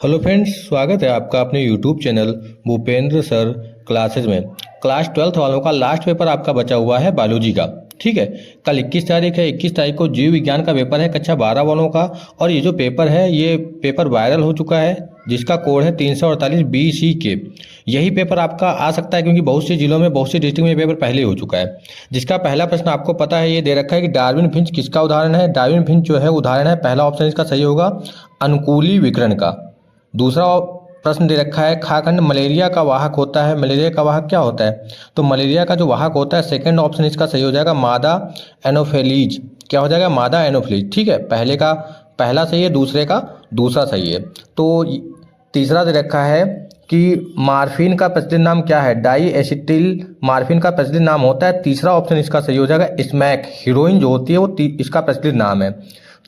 Hello friends, स्वागत है आपका अपने YouTube channel Bhupendra sir classes में। क्लास 12th वालों का लास्ट पेपर आपका बचा हुआ है बायोलॉजी का। ठीक है, कल 21 तारीख है। 21 तारीख को जीव विज्ञान का पेपर है कक्षा 12 वालों का। और ये जो पेपर है ये पेपर वायरल हो चुका है, जिसका कोड है 348 BC के। यही पेपर आपका आ सकता है क्योंकि बहुत से जिलों में, बहुत से डिस्ट्रिक्ट में ये पेपर पहले हो चुका है। जिसका पहला प्रश्न आपको पता है, ये दे रखा है कि डार्विन फिंच किसका उदाहरण है। डार्विन फिंच जो है उदाहरण है, पहला ऑप्शन इसका सही होगा अनुकूली विकिरण का। दूसरा प्रश्न दे रखा है खाखंड मलेरिया का वाहक होता है। मलेरिया का वाहक क्या होता है? तो मलेरिया का जो वाहक होता है, सेकंड ऑप्शन इसका सही हो जाएगा मादा एनोफिलीज। क्या हो जाएगा? मादा एनोफिलीज। ठीक है, पहले का पहला सही है, दूसरे का दूसरा सही है। तो तीसरा दे रखा है कि मार्फिन का प्रचलित नाम क्या है। डाई एसिटिल मार्फिन का प्रचलित नाम होता है। तीसरा ऑप्शन इसका सही हो जाएगा स्मैक। हीरोइन जो होती है वो इसका प्रचलित नाम है।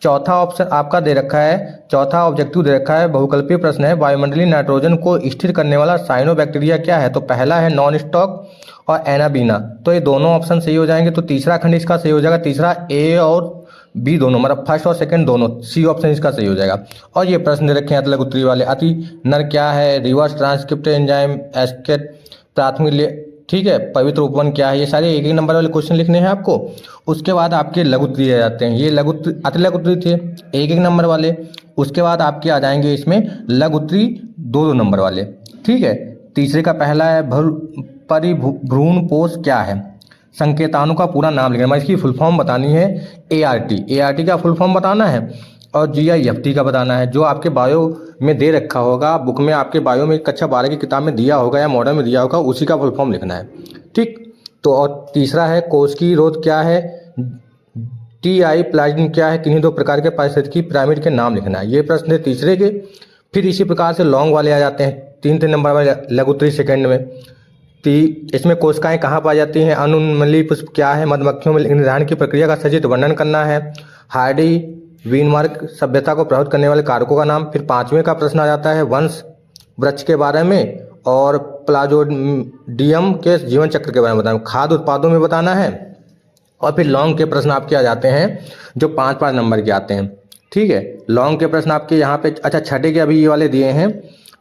चौथा ऑप्शन आपका दे रखा है, चौथा ऑब्जेक्टिव दे रखा है, बहुकल्पीय प्रश्न है, वायुमंडलीय नाइट्रोजन को स्थिर करने वाला साइनोबैक्टीरिया क्या है। तो पहला है नॉन स्टॉक और एनाबीना। तो ये दोनों ऑप्शन सही हो जाएंगे। तो तीसरा खंड इसका सही हो जाएगा। तीसरा ए और बी दोनों, मतलब फर्स्ट और सेकंड दोनों, सी ऑप्शन इसका सही हो जाएगा। और ये प्रश्न दे रखे हैं अतलग उत्तरी वाले। अति नर क्या है, रिवर्स ट्रांसक्रिप्ट एंजाइम, एस्केट, प्राथमिक, ठीक है, पवित्र उपवन क्या है। ये सारे एक एक नंबर वाले क्वेश्चन लिखने हैं आपको। उसके बाद आपके लघु उत्तरीय आ जाते हैं। ये लघु अति लघु उत्तरीय थे एक एक नंबर वाले। उसके बाद आपके आ जाएंगे इसमें लघु उत्तरीय दो दो नंबर वाले। ठीक है, तीसरे का पहला है परिभ्रूण क्या है। संकेताणु का पूरा नाम लिखना है, इसकी फुल फॉर्म बतानी है। ART का फुल फॉर्म बताना है और GIFT का बताना है। जो आपके बायो में दे रखा होगा, बुक में आपके बायो में कक्षा 12 की किताब में दिया होगा या मॉडल में दिया होगा, उसी का फुल फॉर्म लिखना है। ठीक, तो और तीसरा है कोशिकीय रोध क्या है, TI प्लाज्म क्या है, किन्हीं दो प्रकार के पारिस्थितिकी पिरामिड के नाम लिखना है। ये प्रश्न है तीसरे के। फिर इसी प्रकार से लॉन्ग वाले आ जाते हैं, तीन तीन नंबर वाले लघु उत्तरीय सेकंड में। इसमें कोशिकाएं कहाँ पाई जाती हैं, अनुमली पुष्प क्या है, मधुमक्खियों में निर्धारण की प्रक्रिया का सचित्र वर्णन करना है, हार्डी वीनमार्क सभ्यता को प्रभावित करने वाले कारकों का नाम। फिर पांचवें का प्रश्न आ जाता है वंश वृक्ष के बारे में और प्लाजोडियम के जीवन चक्र के बारे में बताना, खाद्य उत्पादों में बताना है। और फिर लॉन्ग के प्रश्न आपके आ जाते हैं जो 5-5 नंबर के आते हैं। ठीक है, लॉन्ग के प्रश्न आपके यहाँ पे, अच्छा छठे के अभी ये वाले दिए हैं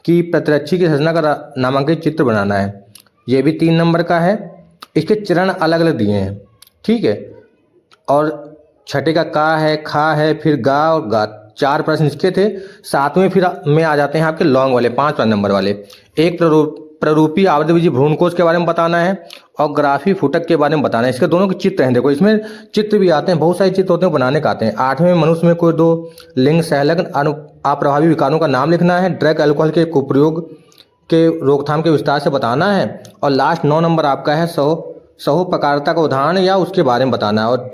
कि प्रतिरक्षी की संरचना का नामांकित चित्र बनाना है। ये भी 3 नंबर का है। इसके चरण अलग अलग दिए हैं। ठीक है, और छठे का है, खा है, फिर गा और गा, 4 प्रश्न इसके थे। सातवें फिर में आ जाते हैं आपके लॉन्ग वाले 5-5 नंबर वाले। एक प्ररूपी आवृतबीजी भ्रूणकोश के बारे में बताना है और ग्राफी फुटक के बारे में बताना है। इसके दोनों के चित्र हैं, देखो इसमें चित्र भी आते हैं, बहुत सारे चित्र होते हैं बनाने का आते हैं। 8वें में मनुष्य में कोई दो लिंग संलग्न अप्रभावी विकारों का नाम लिखना है। ड्रग अल्कोहल के कुप्रयोग के रोकथाम के विस्तार से बताना है। और लास्ट 9 नंबर आपका है सहोपकारता का उदाहरण या उसके बारे में बताना है। और